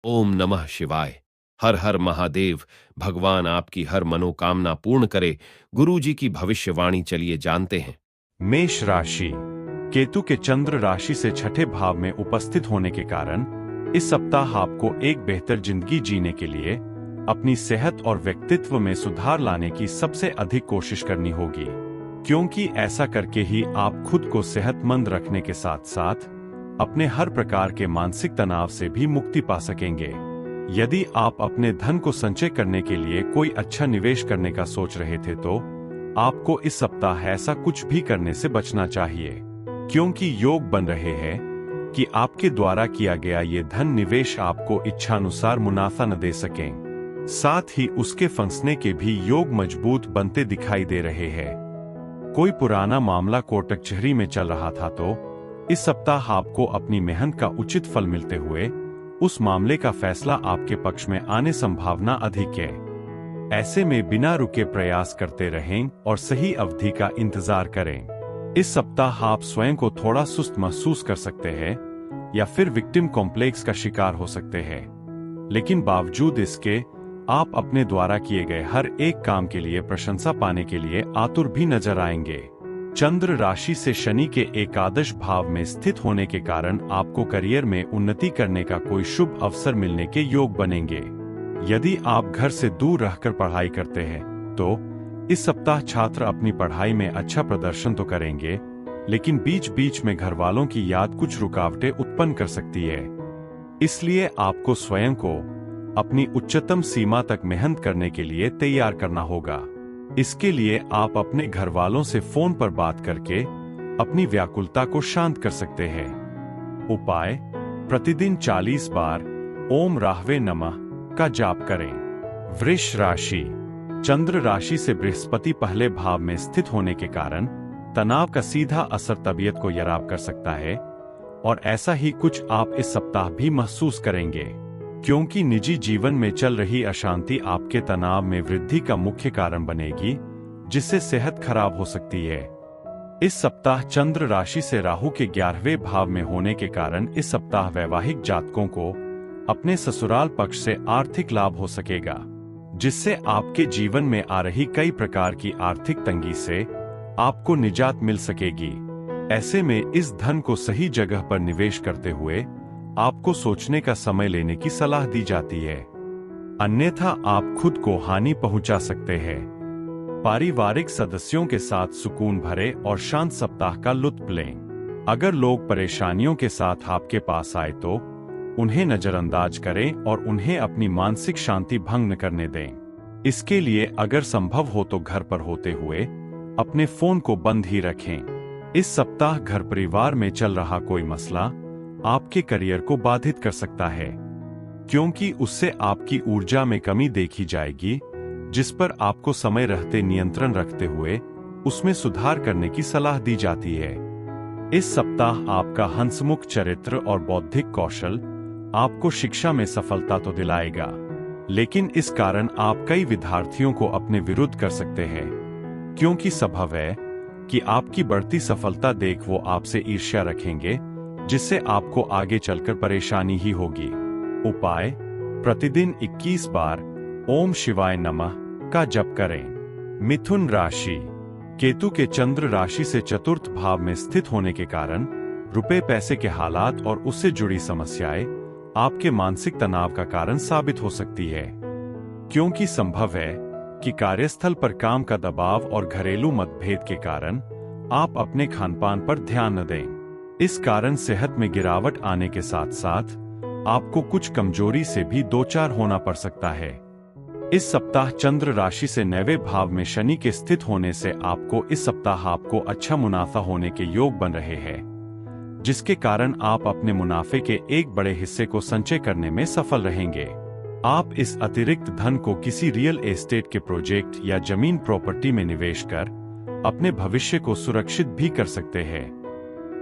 ओम नमः शिवाय। हर हर महादेव। भगवान आपकी हर मनोकामना पूर्ण करे। गुरु जी की भविष्यवाणी चलिए जानते हैं। मेष राशि। केतु के चंद्र राशि से छठे भाव में उपस्थित होने के कारण इस सप्ताह आपको एक बेहतर जिंदगी जीने के लिए अपनी सेहत और व्यक्तित्व में सुधार लाने की सबसे अधिक कोशिश करनी होगी, क्योंकि ऐसा करके ही आप खुद को सेहतमंद रखने के साथ साथ अपने हर प्रकार के मानसिक तनाव से भी मुक्ति पा सकेंगे। यदि आप अपने धन को संचय करने के लिए कोई अच्छा निवेश करने का सोच रहे थे तो आपको इस सप्ताह ऐसा कुछ भी करने से बचना चाहिए, क्योंकि योग बन रहे हैं कि आपके द्वारा किया गया ये धन निवेश आपको इच्छानुसार मुनाफा न दे सकें। साथ ही उसके फंसने के भी योग मजबूत बनते दिखाई दे रहे हैं। कोई पुराना मामला कोर्ट कचहरी में चल रहा था तो इस सप्ताह आपको अपनी मेहनत का उचित फल मिलते हुए उस मामले का फैसला आपके पक्ष में आने संभावना अधिक है। ऐसे में बिना रुके प्रयास करते रहें और सही अवधि का इंतजार करें। इस सप्ताह आप स्वयं को थोड़ा सुस्त महसूस कर सकते हैं या फिर विक्टिम कॉम्प्लेक्स का शिकार हो सकते हैं, लेकिन बावजूद इसके आप अपने द्वारा किए गए हर एक काम के लिए प्रशंसा पाने के लिए आतुर भी नजर आएंगे। चंद्र राशि से शनि के एकादश भाव में स्थित होने के कारण आपको करियर में उन्नति करने का कोई शुभ अवसर मिलने के योग बनेंगे। यदि आप घर से दूर रहकर पढ़ाई करते हैं तो इस सप्ताह छात्र अपनी पढ़ाई में अच्छा प्रदर्शन तो करेंगे, लेकिन बीच बीच में घर वालों की याद कुछ रुकावटें उत्पन्न कर सकती है। इसलिए आपको स्वयं को अपनी उच्चतम सीमा तक मेहनत करने के लिए तैयार करना होगा। इसके लिए आप अपने घर वालों से फोन पर बात करके अपनी व्याकुलता को शांत कर सकते हैं। उपाय: प्रतिदिन 40 बार ओम राहवे नमः का जाप करें। वृष राशि। चंद्र राशि से बृहस्पति पहले भाव में स्थित होने के कारण तनाव का सीधा असर तबीयत को खराब कर सकता है, और ऐसा ही कुछ आप इस सप्ताह भी महसूस करेंगे, क्योंकि निजी जीवन में चल रही अशांति आपके तनाव में वृद्धि का मुख्य कारण बनेगी, जिससे सेहत खराब हो सकती है। इस सप्ताह चंद्र राशि से राहु के 11वें भाव में होने के कारण इस सप्ताह वैवाहिक जातकों को अपने ससुराल पक्ष से आर्थिक लाभ हो सकेगा, जिससे आपके जीवन में आ रही कई प्रकार की आर्थिक तंगी से आपको निजात मिल सकेगी। ऐसे में इस धन को सही जगह पर निवेश करते हुए आपको सोचने का समय लेने की सलाह दी जाती है, अन्यथा आप खुद को हानि पहुंचा सकते हैं। पारिवारिक सदस्यों के साथ सुकून भरे और शांत सप्ताह का लुत्फ लें। अगर लोग परेशानियों के साथ आपके पास आए तो उन्हें नजरअंदाज करें और उन्हें अपनी मानसिक शांति भंग न करने दें। इसके लिए अगर संभव हो तो घर पर होते हुए अपने फोन को बंद ही रखें। इस सप्ताह घर परिवार में चल रहा कोई मसला आपके करियर को बाधित कर सकता है, क्योंकि उससे आपकी ऊर्जा में कमी देखी जाएगी, जिस पर आपको समय रहते नियंत्रण रखते हुए उसमें सुधार करने की सलाह दी जाती है। इस सप्ताह आपका हंसमुख चरित्र और बौद्धिक कौशल आपको शिक्षा में सफलता तो दिलाएगा, लेकिन इस कारण आप कई विद्यार्थियों को अपने विरुद्ध कर सकते हैं, क्योंकि संभव है कि आपकी बढ़ती सफलता देख वो आपसे ईर्ष्या रखेंगे, जिससे आपको आगे चलकर परेशानी ही होगी। उपाय: प्रतिदिन 21 बार ओम शिवाय नमः का जप करें। मिथुन राशि। केतु के चंद्र राशि से चतुर्थ भाव में स्थित होने के कारण रुपए पैसे के हालात और उससे जुड़ी समस्याएं आपके मानसिक तनाव का कारण साबित हो सकती है, क्योंकि संभव है कि कार्यस्थल पर काम का दबाव और घरेलू मतभेद के कारण आप अपने खानपान पर ध्यान न दें। इस कारण सेहत में गिरावट आने के साथ साथ आपको कुछ कमजोरी से भी दो चार होना पड़ सकता है। इस सप्ताह चंद्र राशि से 9वें भाव में शनि के स्थित होने से इस सप्ताह आपको अच्छा मुनाफा होने के योग बन रहे हैं, जिसके कारण आप अपने मुनाफे के एक बड़े हिस्से को संचय करने में सफल रहेंगे। आप इस अतिरिक्त धन को किसी रियल एस्टेट के प्रोजेक्ट या जमीन प्रॉपर्टी में निवेश कर अपने भविष्य को सुरक्षित भी कर सकते हैं।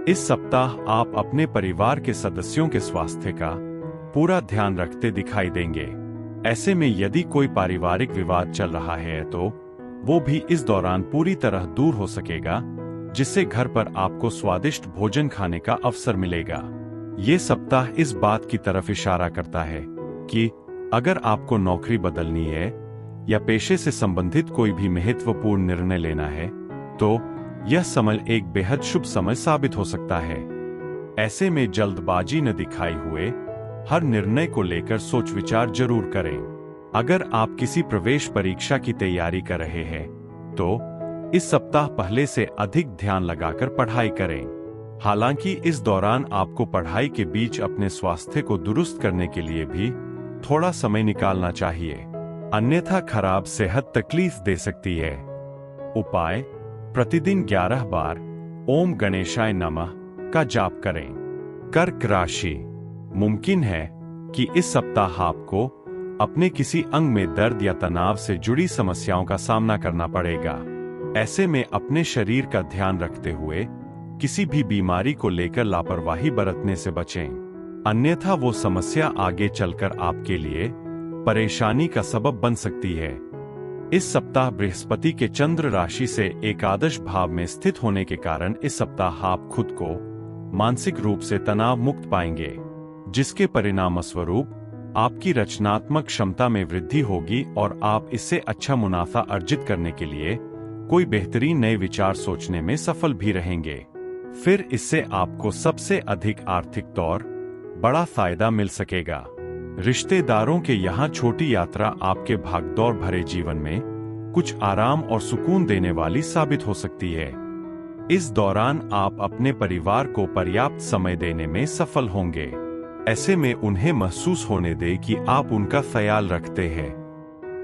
इस सप्ताह आप अपने परिवार के सदस्यों के स्वास्थ्य का पूरा ध्यान रखते दिखाई देंगे। ऐसे में यदि कोई पारिवारिक विवाद चल रहा है तो वो भी इस दौरान पूरी तरह दूर हो सकेगा, जिससे घर पर आपको स्वादिष्ट भोजन खाने का अवसर मिलेगा। ये सप्ताह इस बात की तरफ इशारा करता है कि अगर आपको नौकरी बदलनी है या पेशे से संबंधित कोई भी महत्वपूर्ण निर्णय लेना है, तो यह समय एक बेहद शुभ समय साबित हो सकता है। ऐसे में जल्दबाजी न दिखाई हुए हर निर्णय को लेकर सोच विचार जरूर करें। अगर आप किसी प्रवेश परीक्षा की तैयारी कर रहे हैं, तो इस सप्ताह पहले से अधिक ध्यान लगाकर पढ़ाई करें। हालांकि इस दौरान आपको पढ़ाई के बीच अपने स्वास्थ्य को दुरुस्त करने के लिए भी थोड़ा समय निकालना चाहिए, अन्यथा खराब सेहत तकलीफ दे सकती है। उपाय: प्रतिदिन 11 बार ओम गणेशाय नमः का जाप करें। कर्क राशि, मुमकिन है कि इस सप्ताह आपको अपने किसी अंग में दर्द या तनाव से जुड़ी समस्याओं का सामना करना पड़ेगा। ऐसे में अपने शरीर का ध्यान रखते हुए किसी भी बीमारी को लेकर लापरवाही बरतने से बचें, अन्यथा वो समस्या आगे चलकर आपके लिए परेशानी का सबब बन सकती है। इस सप्ताह बृहस्पति के चंद्र राशि से एकादश भाव में स्थित होने के कारण इस सप्ताह आप खुद को मानसिक रूप से तनाव मुक्त पाएंगे, जिसके परिणाम स्वरूप आपकी रचनात्मक क्षमता में वृद्धि होगी और आप इससे अच्छा मुनाफा अर्जित करने के लिए कोई बेहतरीन नए विचार सोचने में सफल भी रहेंगे। फिर इससे आपको सबसे अधिक आर्थिक तौर बड़ा फायदा मिल सकेगा। रिश्तेदारों के यहाँ छोटी यात्रा आपके भागदौड़ भरे जीवन में कुछ आराम और सुकून देने वाली साबित हो सकती है। इस दौरान आप अपने परिवार को पर्याप्त समय देने में सफल होंगे। ऐसे में उन्हें महसूस होने दें कि आप उनका ख्याल रखते हैं।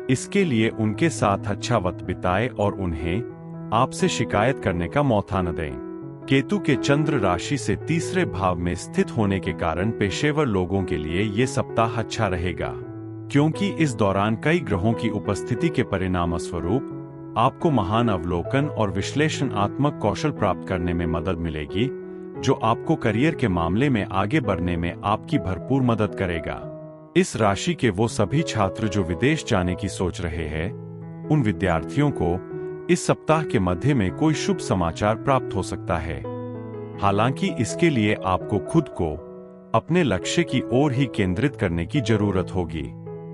इसके लिए उनके साथ अच्छा वक्त बिताएं और उन्हें आपसे शिकायत करने का मौका न दें। केतु के चंद्र राशि से तीसरे भाव में स्थित होने के कारण पेशेवर लोगों के लिए ये सप्ताह अच्छा रहेगा, क्योंकि इस दौरान कई ग्रहों की उपस्थिति के परिणाम स्वरूप आपको महान अवलोकन और विश्लेषणात्मक कौशल प्राप्त करने में मदद मिलेगी, जो आपको करियर के मामले में आगे बढ़ने में आपकी भरपूर मदद करेगा। इस राशि के वो सभी छात्र जो विदेश जाने की सोच रहे हैं, उन विद्यार्थियों को इस सप्ताह के मध्य में कोई शुभ समाचार प्राप्त हो सकता है। हालांकि इसके लिए आपको खुद को अपने लक्ष्य की ओर ही केंद्रित करने की जरूरत होगी।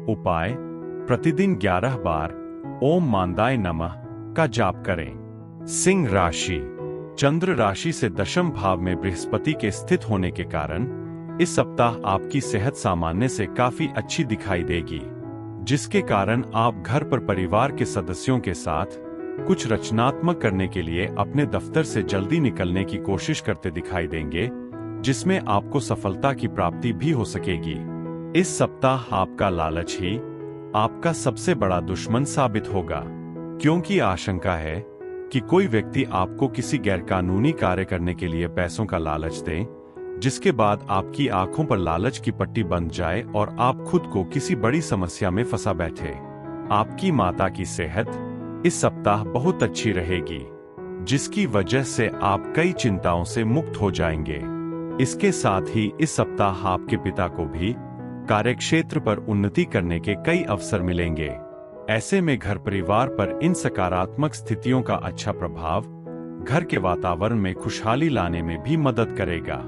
उपाय: प्रतिदिन 11 बार ओम मांदाय नमः का जाप करें। सिंह राशि, चंद्र राशि से दशम भाव में बृहस्पति के स्थित होने के कारण इस सप्ताह आपकी सेहत सामान्य से काफी अच्छी दिखाई देगी, जिसके कारण आप घर पर परिवार के सदस्यों के साथ कुछ रचनात्मक करने के लिए अपने दफ्तर से जल्दी निकलने की कोशिश करते दिखाई देंगे, जिसमें आपको सफलता की प्राप्ति भी हो सकेगी। इस सप्ताह आपका लालच ही आपका सबसे बड़ा दुश्मन साबित होगा, क्योंकि आशंका है कि कोई व्यक्ति आपको किसी गैरकानूनी कार्य करने के लिए पैसों का लालच दे, जिसके बाद आपकी आंखों पर लालच की पट्टी बंध जाए और आप खुद को किसी बड़ी समस्या में फंसा बैठे। आपकी माता की सेहत इस सप्ताह बहुत अच्छी रहेगी, जिसकी वजह से आप कई चिंताओं से मुक्त हो जाएंगे। इसके साथ ही इस सप्ताह आपके पिता को भी कार्यक्षेत्र पर उन्नति करने के कई अवसर मिलेंगे। ऐसे में घर परिवार पर इन सकारात्मक स्थितियों का अच्छा प्रभाव घर के वातावरण में खुशहाली लाने में भी मदद करेगा।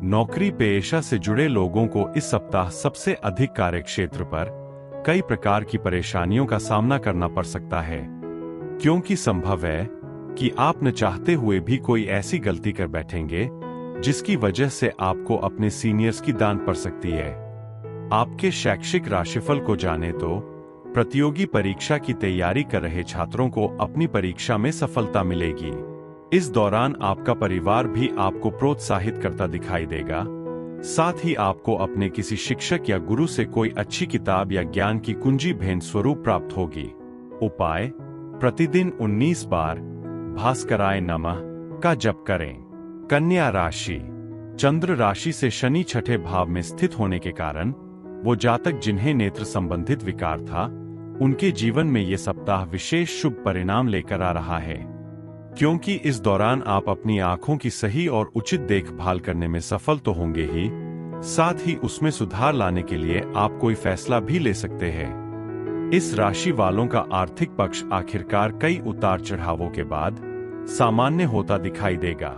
नौकरी पेशा से जुड़े लोगों को इस सप्ताह सबसे अधिक कार्यक्षेत्र पर कई प्रकार की परेशानियों का सामना करना पड़ सकता है, क्योंकि संभव है कि आप न चाहते हुए भी कोई ऐसी गलती कर बैठेंगे जिसकी वजह से आपको अपने सीनियर्स की डांट पड़ सकती है। आपके शैक्षिक राशिफल को जाने तो प्रतियोगी परीक्षा की तैयारी कर रहे छात्रों को अपनी परीक्षा में सफलता मिलेगी। इस दौरान आपका परिवार भी आपको प्रोत्साहित करता दिखाई देगा। साथ ही आपको अपने किसी शिक्षक या गुरु से कोई अच्छी किताब या ज्ञान की कुंजी भेंट स्वरूप प्राप्त होगी। उपाय: प्रतिदिन 19 बार भास्कराय नमः का जप करें। कन्या राशि, चंद्र राशि से शनि छठे भाव में स्थित होने के कारण वो जातक जिन्हें नेत्र संबंधित विकार था, उनके जीवन में ये सप्ताह विशेष शुभ परिणाम लेकर आ रहा है, क्योंकि इस दौरान आप अपनी आंखों की सही और उचित देखभाल करने में सफल तो होंगे ही, साथ ही उसमें सुधार लाने के लिए आप कोई फैसला भी ले सकते हैं। इस राशि वालों का आर्थिक पक्ष आखिरकार कई उतार चढ़ावों के बाद सामान्य होता दिखाई देगा,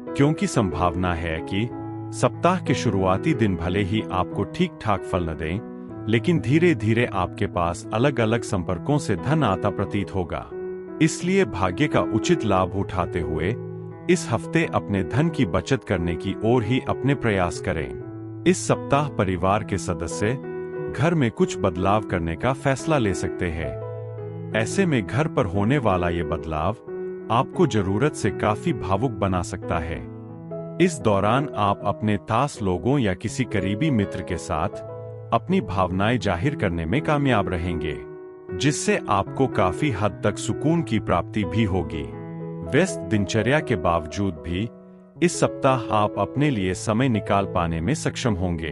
क्योंकि संभावना है कि सप्ताह के शुरुआती दिन भले ही आपको ठीक ठाक फल न दें, लेकिन धीरे धीरे आपके पास अलग अलग संपर्कों से धन आता प्रतीत होगा। इसलिए भाग्य का उचित लाभ उठाते हुए इस हफ्ते अपने धन की बचत करने की ओर ही अपने प्रयास करें। इस सप्ताह परिवार के सदस्य घर में कुछ बदलाव करने का फैसला ले सकते हैं। ऐसे में घर पर होने वाला ये बदलाव आपको जरूरत से काफी भावुक बना सकता है। इस दौरान आप अपने खास लोगों या किसी करीबी मित्र के साथ अपनी भावनाएं जाहिर करने में कामयाब रहेंगे, जिससे आपको काफी हद तक सुकून की प्राप्ति भी होगी। व्यस्त दिनचर्या के बावजूद भी इस सप्ताह आप अपने लिए समय निकाल पाने में सक्षम होंगे।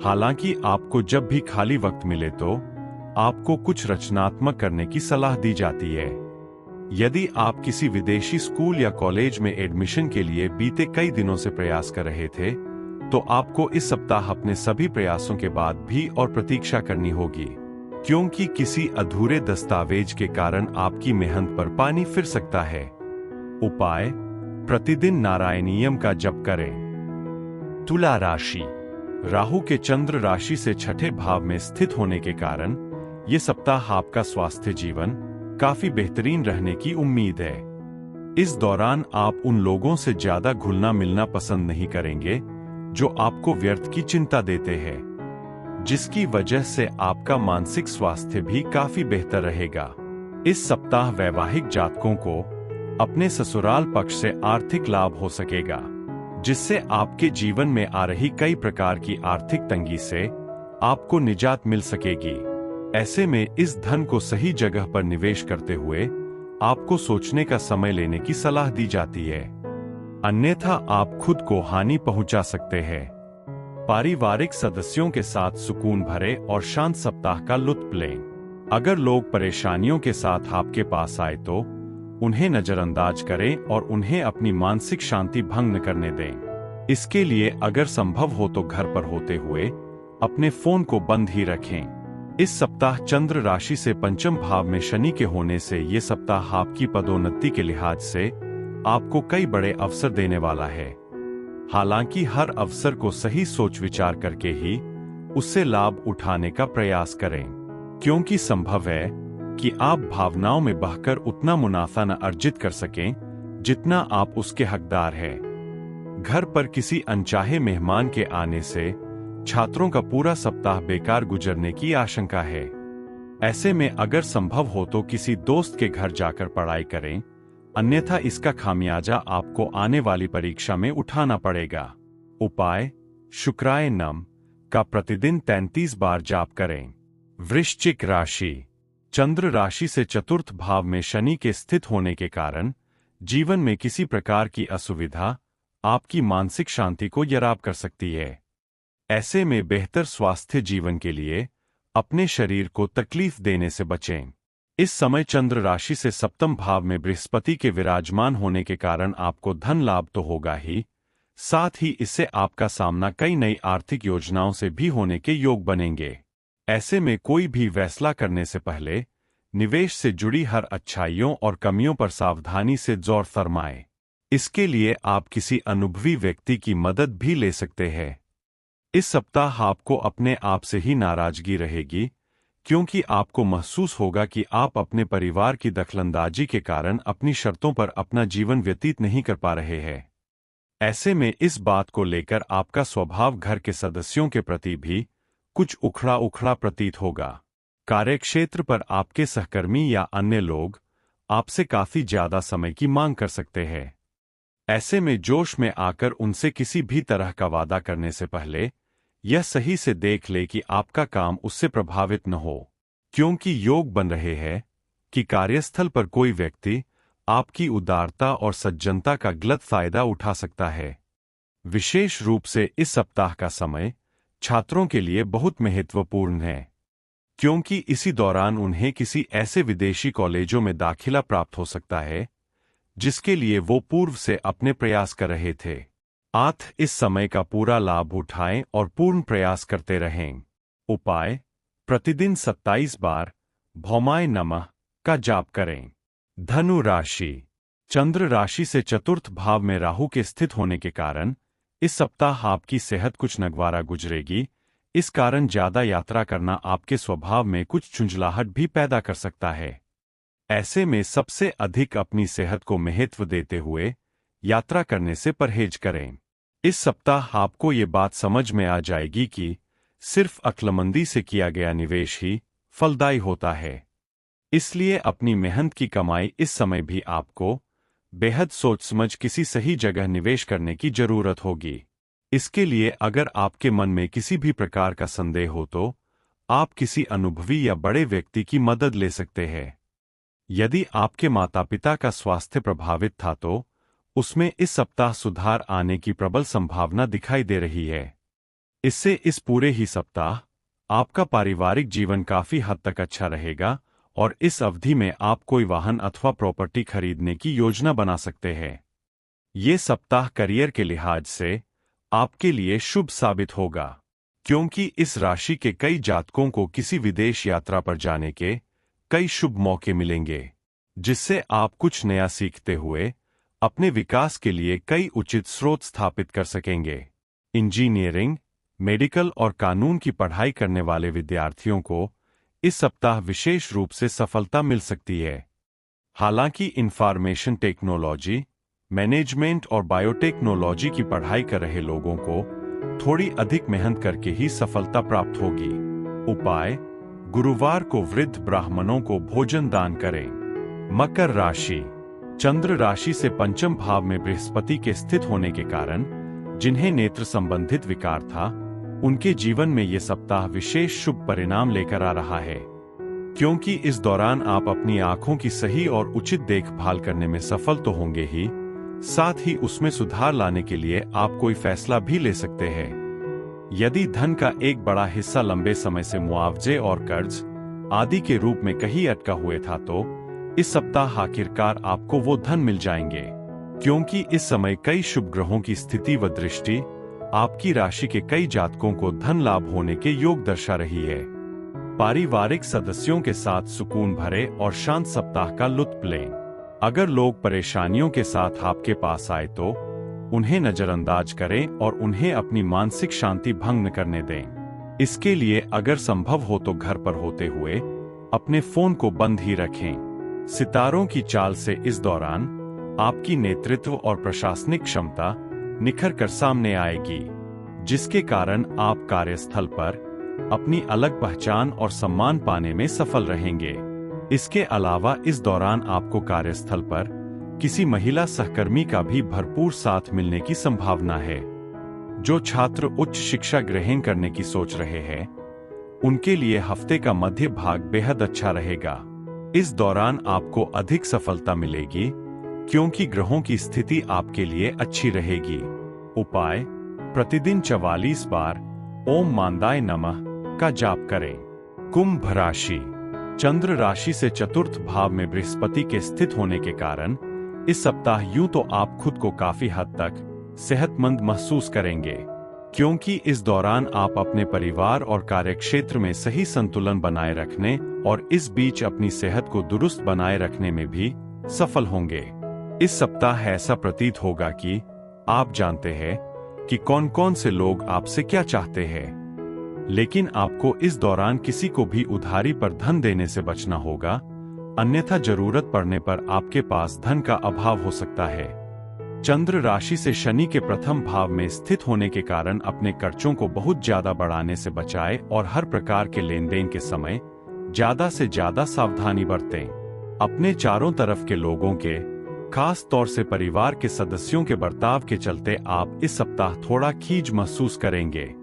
हालांकि आपको जब भी खाली वक्त मिले तो आपको कुछ रचनात्मक करने की सलाह दी जाती है। यदि आप किसी विदेशी स्कूल या कॉलेज में एडमिशन के लिए बीते कई दिनों से प्रयास कर रहे थे, तो आपको इस सप्ताह अपने सभी प्रयासों के बाद भी और प्रतीक्षा करनी होगी, क्योंकि किसी अधूरे दस्तावेज के कारण आपकी मेहनत पर पानी फिर सकता है। उपाय: प्रतिदिन नारायणीयम का जप करें। तुला राशि। राहु के चंद्र राशि से छठे भाव में स्थित होने के कारण ये सप्ताह आपका स्वास्थ्य जीवन काफी बेहतरीन रहने की उम्मीद है। इस दौरान आप उन लोगों से ज्यादा घुलना मिलना पसंद नहीं करेंगे जो आपको व्यर्थ की चिंता देते हैं, जिसकी वजह से आपका मानसिक स्वास्थ्य भी काफी बेहतर रहेगा। इस सप्ताह वैवाहिक जातकों को अपने ससुराल पक्ष से आर्थिक लाभ हो सकेगा, जिससे आपके जीवन में आ रही कई प्रकार की आर्थिक तंगी से आपको निजात मिल सकेगी। ऐसे में इस धन को सही जगह पर निवेश करते हुए आपको सोचने का समय लेने की सलाह दी जाती है, अन्यथा आप खुद को हानि पहुंचा सकते हैं। पारिवारिक सदस्यों के साथ सुकून भरे और शांत सप्ताह का लुत्फ लें। अगर लोग परेशानियों के साथ आपके पास आए तो उन्हें नजरअंदाज करें और उन्हें अपनी मानसिक शांति भंग न करने दें। इसके लिए अगर संभव हो तो घर पर होते हुए अपने फोन को बंद ही रखें। इस सप्ताह चंद्र राशि से पंचम भाव में शनि के होने से ये सप्ताह आपकी पदोन्नति के लिहाज से आपको कई बड़े अवसर देने वाला है। हालांकि हर अवसर को सही सोच विचार करके ही उससे लाभ उठाने का प्रयास करें, क्योंकि संभव है कि आप भावनाओं में बहकर उतना मुनाफा न अर्जित कर सकें जितना आप उसके हकदार हैं। घर पर किसी अनचाहे मेहमान के आने से छात्रों का पूरा सप्ताह बेकार गुजरने की आशंका है। ऐसे में अगर संभव हो तो किसी दोस्त के घर जाकर पढ़ाई करें, अन्यथा इसका खामियाजा आपको आने वाली परीक्षा में उठाना पड़ेगा। उपाय: शुक्राय नम का प्रतिदिन 33 बार जाप करें। वृश्चिक राशि। चंद्र राशि से चतुर्थ भाव में शनि के स्थित होने के कारण जीवन में किसी प्रकार की असुविधा आपकी मानसिक शांति को खराब कर सकती है। ऐसे में बेहतर स्वास्थ्य जीवन के लिए अपने शरीर को तकलीफ देने से बचें। इस समय चंद्र राशि से सप्तम भाव में बृहस्पति के विराजमान होने के कारण आपको धन लाभ तो होगा ही, साथ ही इससे आपका सामना कई नई आर्थिक योजनाओं से भी होने के योग बनेंगे। ऐसे में कोई भी फैसला करने से पहले निवेश से जुड़ी हर अच्छाइयों और कमियों पर सावधानी से गौर फरमाएं। इसके लिए आप किसी अनुभवी व्यक्ति की मदद भी ले सकते हैं। इस सप्ताह आपको अपने आप से ही नाराजगी रहेगी, क्योंकि आपको महसूस होगा कि आप अपने परिवार की दखलंदाजी के कारण अपनी शर्तों पर अपना जीवन व्यतीत नहीं कर पा रहे हैं। ऐसे में इस बात को लेकर आपका स्वभाव घर के सदस्यों के प्रति भी कुछ उखड़ा उखड़ा प्रतीत होगा। कार्यक्षेत्र पर आपके सहकर्मी या अन्य लोग आपसे काफी ज्यादा समय की मांग कर सकते हैं। ऐसे में जोश में आकर उनसे किसी भी तरह का वादा करने से पहले यह सही से देख ले कि आपका काम उससे प्रभावित न हो, क्योंकि योग बन रहे हैं कि कार्यस्थल पर कोई व्यक्ति आपकी उदारता और सज्जनता का गलत फायदा उठा सकता है। विशेष रूप से इस सप्ताह का समय छात्रों के लिए बहुत महत्वपूर्ण है, क्योंकि इसी दौरान उन्हें किसी ऐसे विदेशी कॉलेजों में दाखिला प्राप्त हो सकता है जिसके लिए वो पूर्व से अपने प्रयास कर रहे थे। आप इस समय का पूरा लाभ उठाएं और पूर्ण प्रयास करते रहें। उपाय: प्रतिदिन 27 बार भौमाय नमः का जाप करें। धनु राशि। चंद्र राशि से चतुर्थ भाव में राहु के स्थित होने के कारण इस सप्ताह आपकी सेहत कुछ नगवारा गुजरेगी। इस कारण ज्यादा यात्रा करना आपके स्वभाव में कुछ झुंझलाहट भी पैदा कर सकता है। ऐसे में सबसे अधिक अपनी सेहत को महत्व देते हुए यात्रा करने से परहेज करें। इस सप्ताह आपको ये बात समझ में आ जाएगी कि सिर्फ अक्लमंदी से किया गया निवेश ही फलदायी होता है। इसलिए अपनी मेहनत की कमाई इस समय भी आपको बेहद सोच समझ किसी सही जगह निवेश करने की जरूरत होगी। इसके लिए अगर आपके मन में किसी भी प्रकार का संदेह हो तो आप किसी अनुभवी या बड़े व्यक्ति की मदद ले सकते हैं। यदि आपके माता पिता का स्वास्थ्य प्रभावित था तो उसमें इस सप्ताह सुधार आने की प्रबल संभावना दिखाई दे रही है। इससे इस पूरे ही सप्ताह आपका पारिवारिक जीवन काफी हद तक अच्छा रहेगा और इस अवधि में आप कोई वाहन अथवा प्रॉपर्टी खरीदने की योजना बना सकते हैं। ये सप्ताह करियर के लिहाज से आपके लिए शुभ साबित होगा, क्योंकि इस राशि के कई जातकों को किसी विदेश यात्रा पर जाने के कई शुभ मौके मिलेंगे, जिससे आप कुछ नया सीखते हुए अपने विकास के लिए कई उचित स्रोत स्थापित कर सकेंगे। इंजीनियरिंग, मेडिकल और कानून की पढ़ाई करने वाले विद्यार्थियों को इस सप्ताह विशेष रूप से सफलता मिल सकती है। हालांकि इंफॉर्मेशन टेक्नोलॉजी, मैनेजमेंट और बायोटेक्नोलॉजी की पढ़ाई कर रहे लोगों को थोड़ी अधिक मेहनत करके ही सफलता प्राप्त होगी। उपाय: गुरुवार को वृद्ध ब्राह्मणों को भोजन दान करें। मकर राशि। चंद्र राशि से पंचम भाव में बृहस्पति के स्थित होने के कारण जिन्हें नेत्र संबंधित विकार था, उनके जीवन में ये सप्ताह विशेष शुभ परिणाम लेकर आ रहा है, क्योंकि इस दौरान आप अपनी आंखों की सही और उचित देखभाल करने में सफल तो होंगे ही, साथ ही उसमें सुधार लाने के लिए आप कोई फैसला भी ले सकते हैं। यदि धन का एक बड़ा हिस्सा लंबे समय से मुआवजे और कर्ज आदि के रूप में कहीं अटका हुए था तो इस सप्ताह आखिरकार आपको वो धन मिल जाएंगे, क्योंकि इस समय कई शुभ ग्रहों की स्थिति व दृष्टि आपकी राशि के कई जातकों को धन लाभ होने के योग दर्शा रही है। पारिवारिक सदस्यों के साथ सुकून भरे और शांत सप्ताह का लुत्फ लें। अगर लोग परेशानियों के साथ आपके पास आए तो उन्हें नजरअंदाज करें और उन्हें अपनी मानसिक शांति भंग न करने दें। इसके लिए अगर संभव हो तो घर पर होते हुए अपने फोन को बंद ही रखें। सितारों की चाल से इस दौरान आपकी नेतृत्व और प्रशासनिक क्षमता निखर कर सामने आएगी, जिसके कारण आप कार्यस्थल पर अपनी अलग पहचान और सम्मान पाने में सफल रहेंगे। इसके अलावा इस दौरान आपको कार्यस्थल पर किसी महिला सहकर्मी का भी भरपूर साथ मिलने की संभावना है। जो छात्र उच्च शिक्षा ग्रहण करने की सोच रहे हैं, उनके लिए हफ्ते का मध्य भाग बेहद अच्छा रहेगा। इस दौरान आपको अधिक सफलता मिलेगी, क्योंकि ग्रहों की स्थिति आपके लिए अच्छी रहेगी। उपाय: प्रतिदिन 44 बार ओम मांदाय नमः का जाप करें। कुंभ राशि। चंद्र राशि से चतुर्थ भाव में बृहस्पति के स्थित होने के कारण इस सप्ताह यूं तो आप खुद को काफी हद तक सेहतमंद महसूस करेंगे, क्योंकि इस दौरान आप अपने परिवार और कार्यक्षेत्र में सही संतुलन बनाए रखने और इस बीच अपनी सेहत को दुरुस्त बनाए रखने में भी सफल होंगे। इस सप्ताह ऐसा प्रतीत होगा कि आप जानते हैं कि कौन कौन से लोग आपसे क्या चाहते हैं, लेकिन आपको इस दौरान किसी को भी उधारी पर धन देने से बचना होगा, अन्यथा जरूरत पड़ने पर आपके पास धन का अभाव हो सकता है। चंद्र राशि से शनि के प्रथम भाव में स्थित होने के कारण अपने खर्चों को बहुत ज्यादा बढ़ाने से बचाएं और हर प्रकार के लेन देन के समय ज्यादा से ज्यादा सावधानी बरतें। अपने चारों तरफ के लोगों के, खास तौर से परिवार के सदस्यों के बर्ताव के चलते आप इस सप्ताह थोड़ा खींच महसूस करेंगे।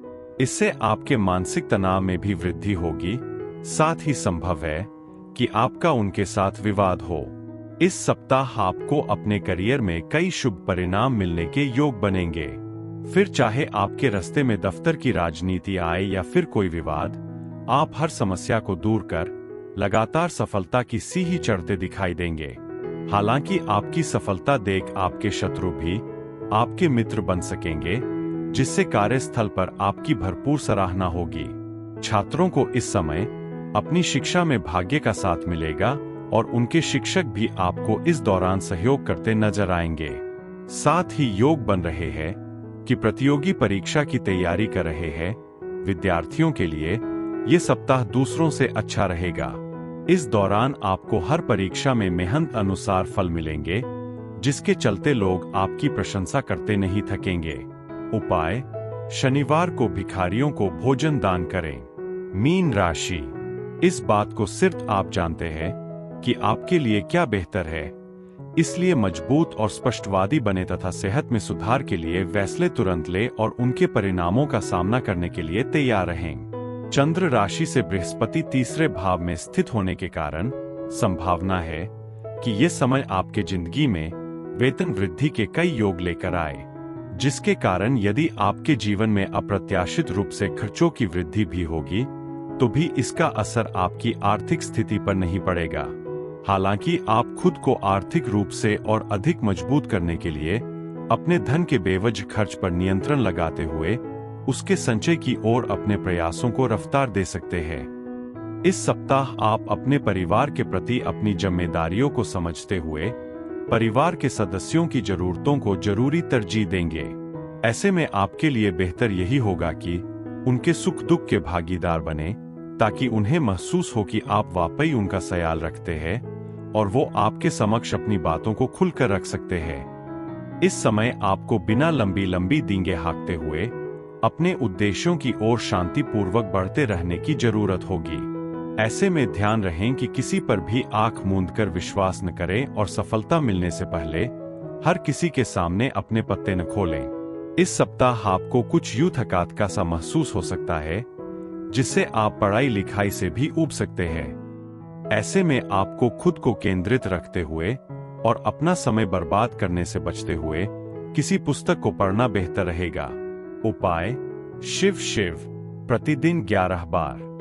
इससे आपके मानसिक तनाव में भी वृद्धि होगी। साथ ही संभव है कि आपका उनके साथ विवाद हो। इस सप्ताह आपको अपने करियर में कई शुभ परिणाम मिलने के योग बनेंगे। फिर चाहे आपके रास्ते में दफ्तर की राजनीति आए या फिर कोई विवाद, आप हर समस्या को दूर कर लगातार सफलता की सीढ़ी चढ़ते दिखाई देंगे। हालांकि आपकी सफलता देख आपके शत्रु भी आपके मित्र बन सकेंगे, जिससे कार्यस्थल पर आपकी भरपूर सराहना होगी। छात्रों को इस समय अपनी शिक्षा में भाग्य का साथ मिलेगा और उनके शिक्षक भी आपको इस दौरान सहयोग करते नजर आएंगे। साथ ही योग बन रहे हैं कि प्रतियोगी परीक्षा की तैयारी कर रहे हैं विद्यार्थियों के लिए ये सप्ताह दूसरों से अच्छा रहेगा। इस दौरान आपको हर परीक्षा में मेहनत अनुसार फल मिलेंगे, जिसके चलते लोग आपकी प्रशंसा करते नहीं थकेंगे। उपाय: शनिवार को भिखारियों को भोजन दान करें। मीन राशि, इस बात को सिर्फ आप जानते हैं कि आपके लिए क्या बेहतर है, इसलिए मजबूत और स्पष्टवादी बने तथा सेहत में सुधार के लिए फैसले तुरंत लें और उनके परिणामों का सामना करने के लिए तैयार रहें। चंद्र राशि से बृहस्पति तीसरे भाव में स्थित होने के कारण संभावना है कि यह समय आपके जिंदगी में वेतन वृद्धि के कई योग लेकर आए, जिसके कारण यदि आपके जीवन में अप्रत्याशित रूप से खर्चों की वृद्धि भी होगी तो भी इसका असर आपकी आर्थिक स्थिति पर नहीं पड़ेगा। हालांकि आप खुद को आर्थिक रूप से और अधिक मजबूत करने के लिए अपने धन के बेवजह खर्च पर नियंत्रण लगाते हुए उसके संचय की ओर अपने प्रयासों को रफ्तार दे सकते हैं। इस सप्ताह आप अपने परिवार के प्रति अपनी जिम्मेदारियों को समझते हुए परिवार के सदस्यों की जरूरतों को जरूरी तरजीह देंगे। ऐसे में आपके लिए बेहतर यही होगा कि उनके सुख दुख के भागीदार बने, ताकि उन्हें महसूस हो कि आप वाकई उनका ख्याल रखते हैं और वो आपके समक्ष अपनी बातों को खुलकर रख सकते हैं। इस समय आपको बिना लंबी लंबी डींगे हाँकते हुए अपने उद्देश्यों की ओर शांतिपूर्वक बढ़ते रहने की जरूरत होगी। ऐसे में ध्यान रहें कि किसी पर भी आंख मूंदकर विश्वास न करें और सफलता मिलने से पहले हर किसी के सामने अपने पत्ते न खोलें। इस सप्ताह आपको कुछ यूं थकावट सा महसूस हो सकता है, जिससे आप पढ़ाई लिखाई से भी ऊब सकते हैं। ऐसे में आपको खुद को केंद्रित रखते हुए और अपना समय बर्बाद करने से बचते हुए किसी पुस्तक को पढ़ना बेहतर रहेगा। उपाय: शिव शिव प्रतिदिन 11 बार।